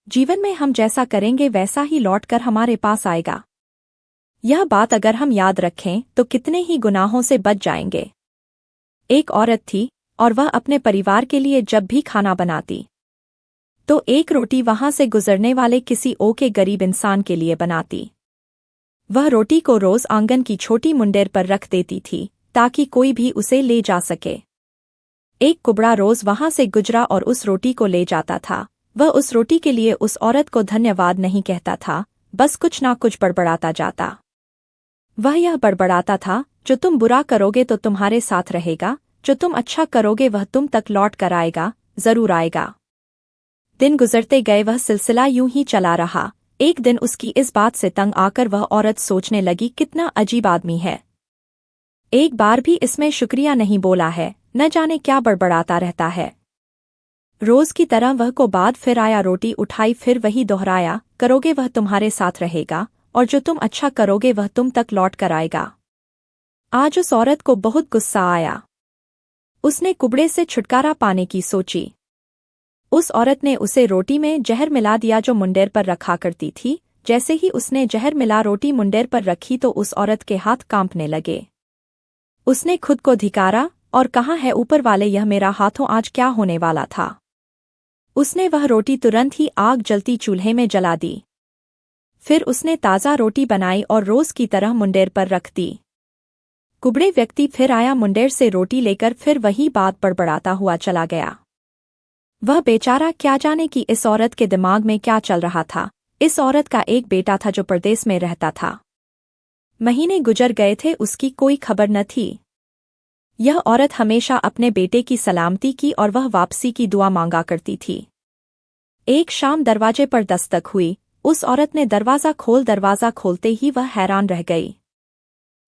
जीवन में हम जैसा करेंगे वैसा ही लौट कर हमारे पास आएगा। यह बात अगर हम याद रखें तो कितने ही गुनाहों से बच जाएंगे। एक औरत थी और वह अपने परिवार के लिए जब भी खाना बनाती तो एक रोटी वहां से गुजरने वाले किसी के गरीब इंसान के लिए बनाती। वह रोटी को रोज आंगन की छोटी मुंडेर पर रख देती थी ताकि कोई भी उसे ले जा सके। एक कुबड़ा रोज वहां से गुजरा और उस रोटी को ले जाता था। वह उस रोटी के लिए उस औरत को धन्यवाद नहीं कहता था, बस कुछ ना कुछ बड़बड़ाता जाता। वह यह बड़बड़ाता था, जो तुम बुरा करोगे तो तुम्हारे साथ रहेगा, जो तुम अच्छा करोगे वह तुम तक लौट कर आएगा, जरूर आएगा। दिन गुजरते गए, वह सिलसिला यूं ही चला रहा। एक दिन उसकी इस बात से तंग आकर वह औरत सोचने लगी, कितना अजीब आदमी है, एक बार भी इसमें शुक्रिया नहीं बोला है, न जाने क्या बड़बड़ाता रहता है। रोज की तरह वह को बाद फिर आया, रोटी उठाई, फिर वही दोहराया, करोगे वह तुम्हारे साथ रहेगा और जो तुम अच्छा करोगे वह तुम तक लौट कर आएगा। आज उस औरत को बहुत गुस्सा आया। उसने कुबड़े से छुटकारा पाने की सोची। उस औरत ने उसे रोटी में जहर मिला दिया जो मुंडेर पर रखा करती थी। जैसे ही उसने जहर मिला रोटी मुंडेर पर रखी तो उस औरत के हाथ कांपने लगे। उसने खुद को धिकारा और कहा, है ऊपर वाले, यह मेरा हाथों आज क्या होने वाला था। उसने वह रोटी तुरंत ही आग जलती चूल्हे में जला दी। फिर उसने ताज़ा रोटी बनाई और रोज की तरह मुंडेर पर रख दी। कुबड़े व्यक्ति फिर आया, मुंडेर से रोटी लेकर फिर वही बात बड़बड़ाता हुआ चला गया। वह बेचारा क्या जाने कि इस औरत के दिमाग में क्या चल रहा था। इस औरत का एक बेटा था जो परदेश में रहता था। महीने गुजर गए थे, उसकी कोई खबर न थी। यह औरत हमेशा अपने बेटे की सलामती की और वह वापसी की दुआ मांगा करती थी। एक शाम दरवाजे पर दस्तक हुई। उस औरत ने दरवाज़ा खोलते ही वह हैरान रह गई।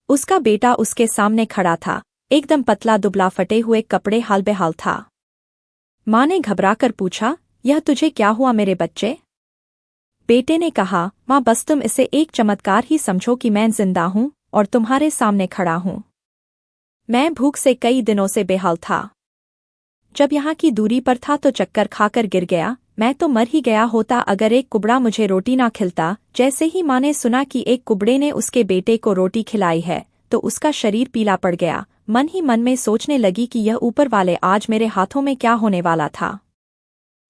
उसका बेटा उसके सामने खड़ा था, एकदम पतला दुबला, फटे हुए कपड़े, हाल बेहाल था। माँ ने घबराकर पूछा, यह तुझे क्या हुआ मेरे बच्चे? बेटे ने कहा, माँ बस तुम इसे एक चमत्कार ही समझो कि मैं जिंदा हूँ और तुम्हारे सामने खड़ा हूँ। मैं भूख से कई दिनों से बेहाल था। जब यहाँ की दूरी पर था तो चक्कर खाकर गिर गया। मैं तो मर ही गया होता अगर एक कुबड़ा मुझे रोटी ना खिलता। जैसे ही माँ ने सुना कि एक कुबड़े ने उसके बेटे को रोटी खिलाई है तो उसका शरीर पीला पड़ गया। मन ही मन में सोचने लगी कि यह ऊपर वाले आज मेरे हाथों में क्या होने वाला था।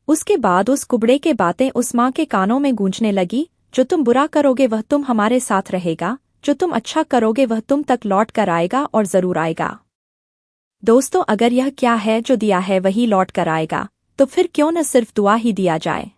उसके बाद उस कुबड़े के बातें उस माँ के कानों में गूंजने लगी, जो तुम बुरा करोगे वह तुम हमारे साथ रहेगा, जो तुम अच्छा करोगे वह तुम तक लौट कर आएगा और जरूर आएगा। दोस्तों, अगर यह क्या है जो दिया है वही लौट कर आएगा, तो फिर क्यों न सिर्फ दुआ ही दिया जाए।